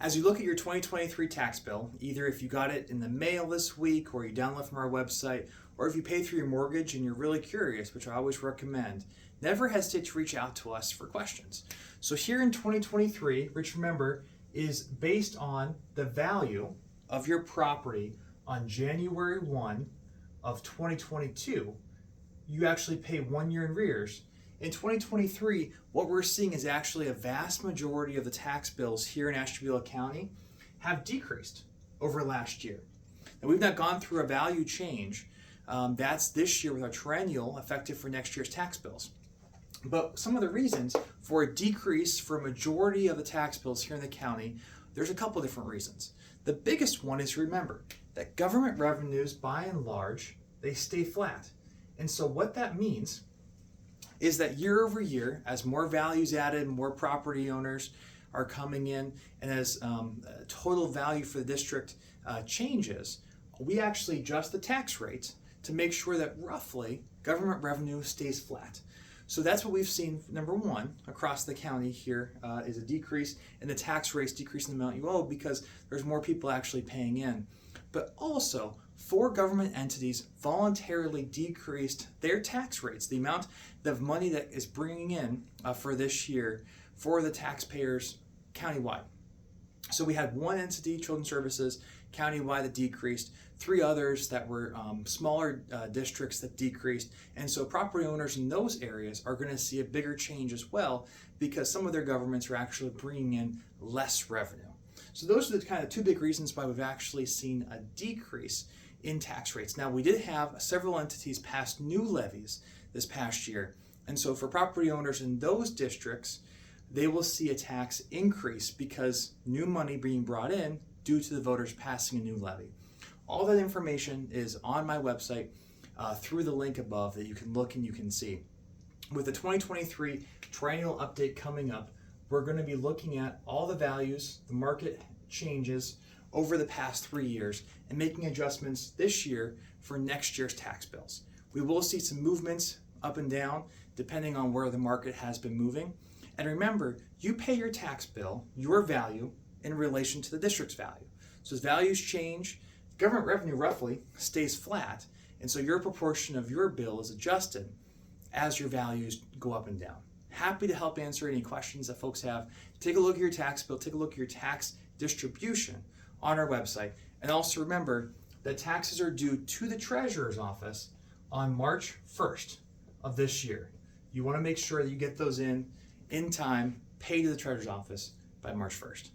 As you look at your 2023 tax bill, either if you got it in the mail this week or you download from our website, or if you paid through your mortgage and you're really curious, which I always recommend, never hesitate to reach out to us for questions. So here in 2023, which remember is based on the value of your property on January 1 of 2022, you actually pay 1 year in arrears. In 2023, what we're seeing is actually a vast majority of the tax bills here in Ashtabula County have decreased over last year. Now, we've not gone through a value change. That's this year with our triennial effective for next year's tax bills. But some of the reasons for a decrease for a majority of the tax bills here in the county, there's a couple different reasons. The biggest one is to remember that government revenues, by and large, they stay flat. And so what that means is that year over year, as more values added, more property owners are coming in, and as total value for the district changes, we actually adjust the tax rates to make sure that roughly government revenue stays flat. So that's what we've seen, number one, across the county here is a decrease in the tax rates, decrease in the amount you owe because there's more people actually paying in. But also, 4 government entities voluntarily decreased their tax rates, the amount of money that is bringing in for this year for the taxpayers countywide. So we had one entity, Children's Services, countywide that decreased, 3 others that were smaller districts that decreased, and so property owners in those areas are going to see a bigger change as well because some of their governments are actually bringing in less revenue. So those are the kind of 2 big reasons why we've actually seen a decrease in tax rates. Now, we did have several entities pass new levies this past year, and so for property owners in those districts, they will see a tax increase because new money being brought in due to the voters passing a new levy. All that information is on my website through the link above that you can look and you can see. With the 2023 triennial update coming up, we're going to be looking at all the values, the market changes over the past 3 years, and making adjustments this year for next year's tax bills. We will see some movements up and down depending on where the market has been moving. And remember, you pay your tax bill, your value, in relation to the district's value. So as values change, government revenue roughly stays flat, and so your proportion of your bill is adjusted as your values go up and down. Happy to help answer any questions that folks have. Take a look at your tax bill, take a look at your tax distribution on our website, and also remember that taxes are due to the Treasurer's Office on March 1st of this year. You want to make sure that you get those in time, pay to the Treasurer's Office by March 1st.